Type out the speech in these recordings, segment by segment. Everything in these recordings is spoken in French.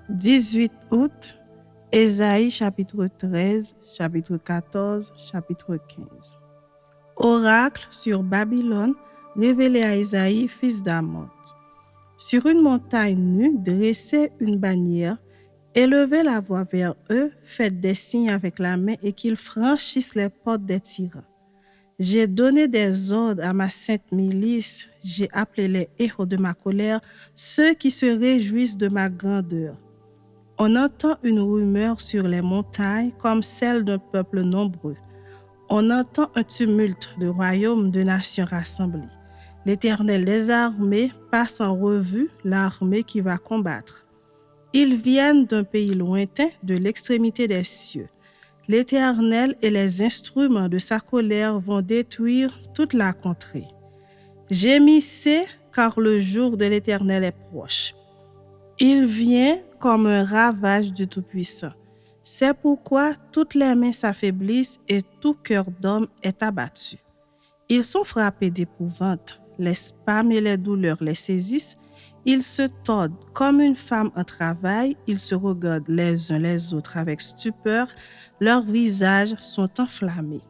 18 août, Ésaïe chapitre 13, chapitre 14, chapitre 15. Oracle sur Babylone, révélé à Ésaïe, fils d'Amoz. Sur une montagne nue, dressez une bannière, élevez la voix vers eux, faites des signes avec la main et qu'ils franchissent les portes des tyrans. J'ai donné des ordres à ma sainte milice, j'ai appelé les héros de ma colère, ceux qui se réjouissent de ma grandeur. On entend une rumeur sur les montagnes comme celle d'un peuple nombreux. On entend un tumulte de royaumes, de nations rassemblées. L'Éternel des armées passe en revue l'armée qui va combattre. Ils viennent d'un pays lointain, de l'extrémité des cieux. L'Éternel et les instruments de sa colère vont détruire toute la contrée. Gémissez, car le jour de l'Éternel est proche. Il vient comme un ravage du Tout-Puissant. C'est pourquoi toutes les mains s'affaiblissent et tout cœur d'homme est abattu. Ils sont frappés d'épouvante, les spasmes et les douleurs les saisissent, ils se tordent comme une femme en travail, ils se regardent les uns les autres avec stupeur, leurs visages sont enflammés.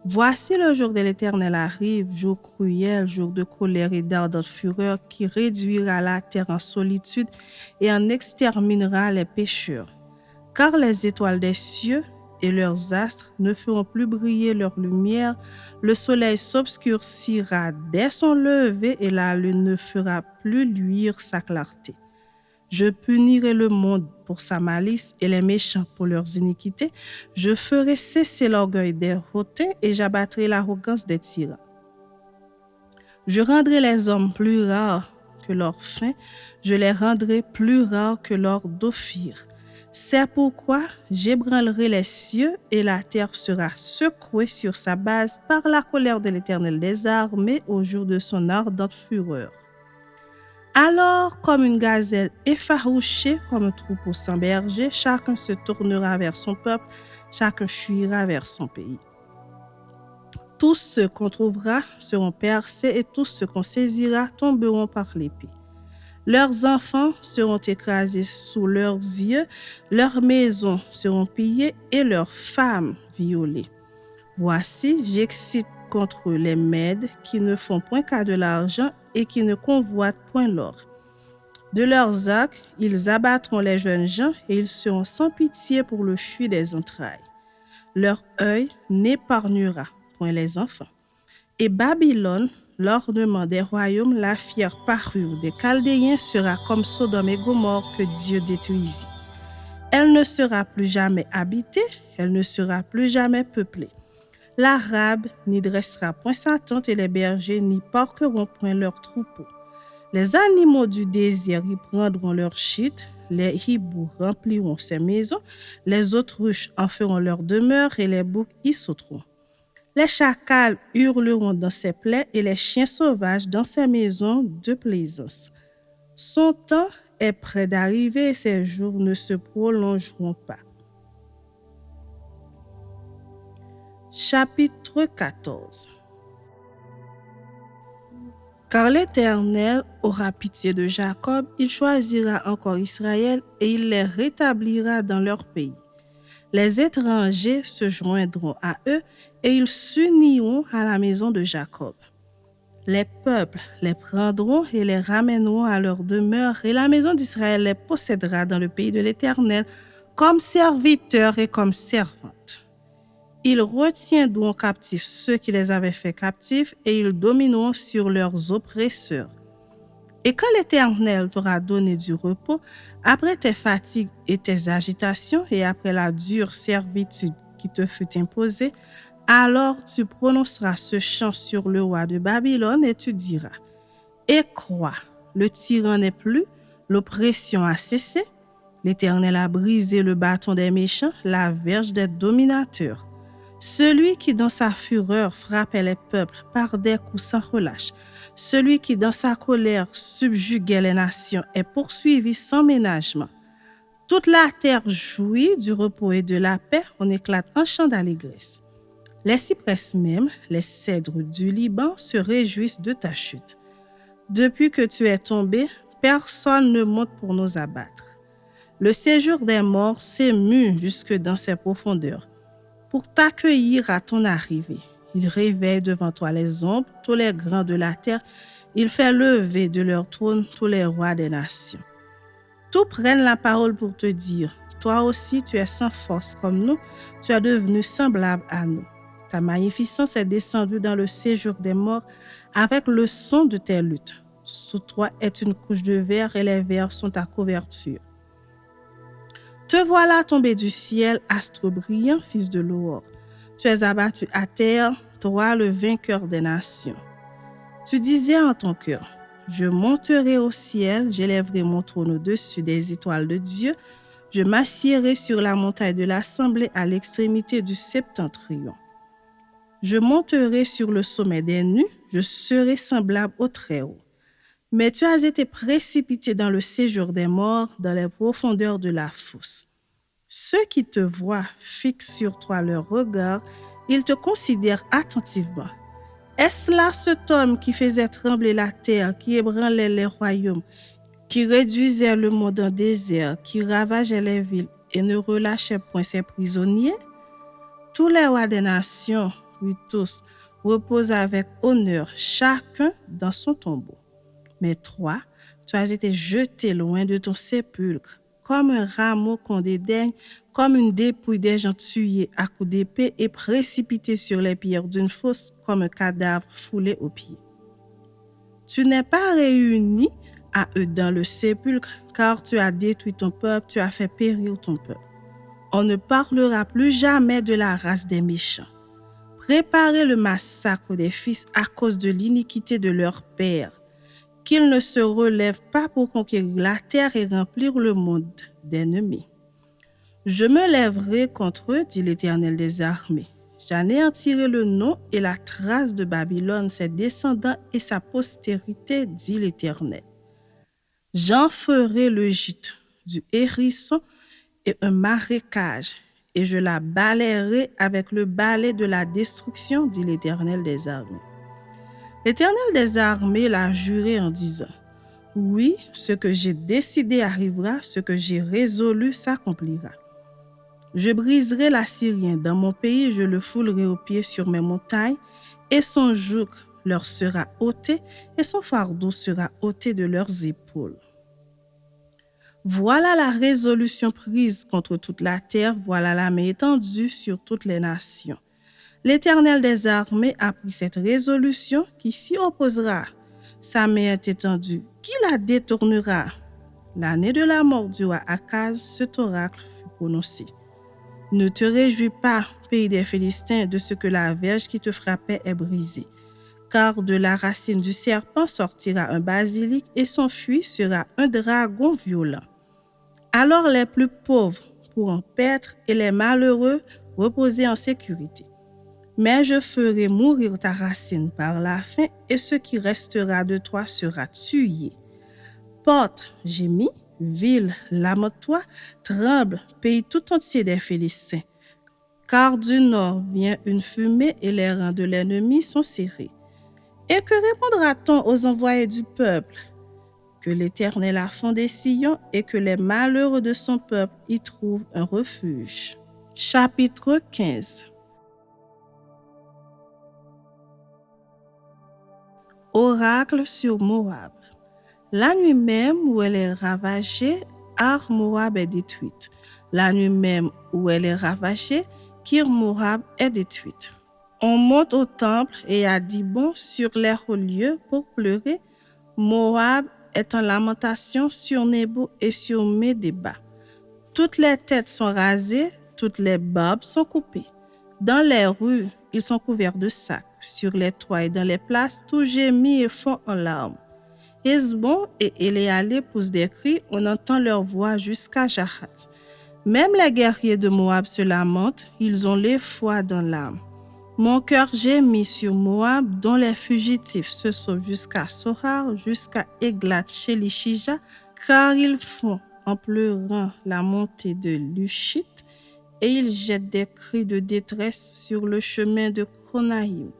Voici le jour de l'Éternel arrive, jour cruel, jour de colère et d'ardente fureur qui réduira la terre en solitude et en exterminera les pécheurs. Car les étoiles des cieux et leurs astres ne feront plus briller leur lumière, le soleil s'obscurcira dès son lever et la lune ne fera plus luire sa clarté. Je punirai le monde pour sa malice et les méchants pour leurs iniquités. Je ferai cesser l'orgueil des hautains et j'abattrai l'arrogance des tyrans. Je rendrai les hommes plus rares que leur faim, je les rendrai plus rares que l'or d'Ophir. C'est pourquoi j'ébranlerai les cieux et la terre sera secouée sur sa base par la colère de l'Éternel des armées au jour de son ardente fureur. Alors, comme une gazelle effarouchée, comme un troupeau sans berger, chacun se tournera vers son peuple, chacun fuira vers son pays. Tous ceux qu'on trouvera seront percés et tous ceux qu'on saisira tomberont par l'épée. Leurs enfants seront écrasés sous leurs yeux, leurs maisons seront pillées et leurs femmes violées. Voici, j'excite contre les Mèdes qui ne font point qu'à de l'argent et qui ne convoitent point l'or. De leurs arcs, ils abattront les jeunes gens et ils seront sans pitié pour le fuit des entrailles. Leur œil n'épargnera point les enfants. Et Babylone, l'ornement des royaumes, la fière parure des Chaldéens sera comme Sodome et Gomorrhe que Dieu détruisit. Elle ne sera plus jamais habitée, elle ne sera plus jamais peuplée. L'Arabe n'y dressera point sa tente et les bergers n'y parqueront point leurs troupeaux. Les animaux du désert y prendront leur gîte, les hiboux rempliront ses maisons, les autruches en feront leur demeure et les boucs y sauteront. Les chacals hurleront dans ses plaies et les chiens sauvages dans ses maisons de plaisance. Son temps est près d'arriver et ses jours ne se prolongeront pas. Chapitre 14. Car l'Éternel aura pitié de Jacob, il choisira encore Israël et il les rétablira dans leur pays. Les étrangers se joindront à eux et ils s'uniront à la maison de Jacob. Les peuples les prendront et les ramèneront à leur demeure et la maison d'Israël les possédera dans le pays de l'Éternel comme serviteurs et comme servantes. Ils retiendront captifs ceux qui les avaient fait captifs et ils domineront sur leurs oppresseurs. Et quand l'Éternel t'aura donné du repos, après tes fatigues et tes agitations et après la dure servitude qui te fut imposée, alors tu prononceras ce chant sur le roi de Babylone et tu diras: Et crois, le tyran n'est plus, l'oppression a cessé, l'Éternel a brisé le bâton des méchants, la verge des dominateurs. Celui qui dans sa fureur frappait les peuples par des coups sans relâche, celui qui dans sa colère subjuguait les nations est poursuivi sans ménagement. Toute la terre jouit du repos et de la paix, on éclate en chant d'allégresse. Les cyprès même, les cèdres du Liban se réjouissent de ta chute. Depuis que tu es tombé, personne ne monte pour nous abattre. Le séjour des morts s'émue jusque dans ses profondeurs pour t'accueillir à ton arrivée. Il réveille devant toi les ombres, tous les grands de la terre. Il fait lever de leur trône tous les rois des nations. Tous prennent la parole pour te dire, toi aussi tu es sans force comme nous, tu es devenu semblable à nous. Ta magnificence est descendue dans le séjour des morts avec le son de tes luttes. Sous toi est une couche de verre et les vers sont ta couverture. Te voilà tombé du ciel, astre brillant, fils de l'aurore. Tu es abattu à terre, toi le vainqueur des nations. Tu disais en ton cœur, je monterai au ciel, j'élèverai mon trône au-dessus des étoiles de Dieu, je m'assiérai sur la montagne de l'assemblée à l'extrémité du septentrion. Je monterai sur le sommet des nues, je serai semblable au Très-Haut. Mais tu as été précipité dans le séjour des morts, dans les profondeurs de la fosse. Ceux qui te voient fixent sur toi leur regard, ils te considèrent attentivement. Est-ce là cet homme qui faisait trembler la terre, qui ébranlait les royaumes, qui réduisait le monde en désert, qui ravageait les villes et ne relâchait point ses prisonniers? Tous les rois des nations, oui tous, reposent avec honneur, chacun dans son tombeau. Mais toi, tu as été jeté loin de ton sépulcre, comme un rameau qu'on dédaigne, comme une dépouille des gens tués à coups d'épée et précipité sur les pierres d'une fosse comme un cadavre foulé aux pieds. Tu n'es pas réuni à eux dans le sépulcre, car tu as détruit ton peuple, tu as fait périr ton peuple. On ne parlera plus jamais de la race des méchants. Préparez le massacre des fils à cause de l'iniquité de leur père, qu'ils ne se relèvent pas pour conquérir la terre et remplir le monde d'ennemis. Je me lèverai contre eux, dit l'Éternel des armées. J'anéantirai le nom et la trace de Babylone, ses descendants et sa postérité, dit l'Éternel. J'en ferai le gîte du hérisson et un marécage, et je la balayerai avec le balai de la destruction, dit l'Éternel des armées. L'Éternel des armées l'a juré en disant, oui, ce que j'ai décidé arrivera, ce que j'ai résolu s'accomplira. Je briserai l'Assyrien dans mon pays, je le foulerai aux pieds sur mes montagnes, et son joug leur sera ôté, et son fardeau sera ôté de leurs épaules. Voilà la résolution prise contre toute la terre, voilà la main étendue sur toutes les nations. L'Éternel des armées a pris cette résolution qui s'y opposera. Sa main est étendue. Qui la détournera? L'année de la mort du roi Akaz, cet oracle fut prononcé. Ne te réjouis pas, pays des Philistins, de ce que la verge qui te frappait est brisée. Car de la racine du serpent sortira un basilic et son fruit sera un dragon violent. Alors les plus pauvres pourront paître et les malheureux reposer en sécurité. Mais je ferai mourir ta racine par la faim, et ce qui restera de toi sera tué. Porte, gémis, ville, lamente-toi, tremble, pays tout entier des Philistins. Car du nord vient une fumée et les rangs de l'ennemi sont serrés. Et que répondra-t-on aux envoyés du peuple? Que l'Éternel a fondé Sion et que les malheureux de son peuple y trouvent un refuge. Chapitre 15. Oracle sur Moab. La nuit même où elle est ravagée, Ar Moab est détruite. La nuit même où elle est ravagée, Kir Moab est détruite. On monte au temple et à Dibon sur les hauts lieux pour pleurer. Moab est en lamentation sur Nebo et sur Médéba. Toutes les têtes sont rasées, toutes les barbes sont coupées. Dans les rues, ils sont couverts de sacs. Sur les toits et dans les places, tout gémit et fond en larmes. Hesbon et Éléalé poussent des cris, on entend leur voix jusqu'à Jahat. Même les guerriers de Moab se lamentent, ils ont l'effroi dans l'âme. Mon cœur gémit sur Moab, dont les fugitifs se sauvent jusqu'à Sohar, jusqu'à Eglat Shelishija, car ils font en pleurant la montée de Lushit, et ils jettent des cris de détresse sur le chemin de Chronaïm.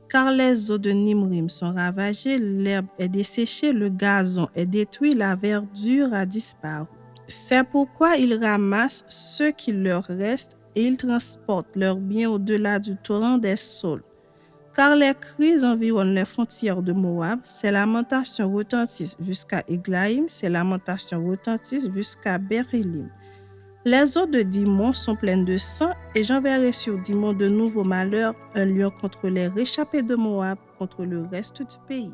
Car les eaux de Nimrim sont ravagées, l'herbe est desséchée, le gazon est détruit, la verdure a disparu. C'est pourquoi ils ramassent ce qui leur reste et ils transportent leurs biens au-delà du torrent des Saules. Car les cris environnent les frontières de Moab, ses lamentations retentissent jusqu'à Églaïm, ses lamentations retentissent jusqu'à Bérylim. Les eaux de Dimon sont pleines de sang, et j'enverrai sur Dimon de nouveaux malheurs, un lion contre les réchappés de Moab, contre le reste du pays.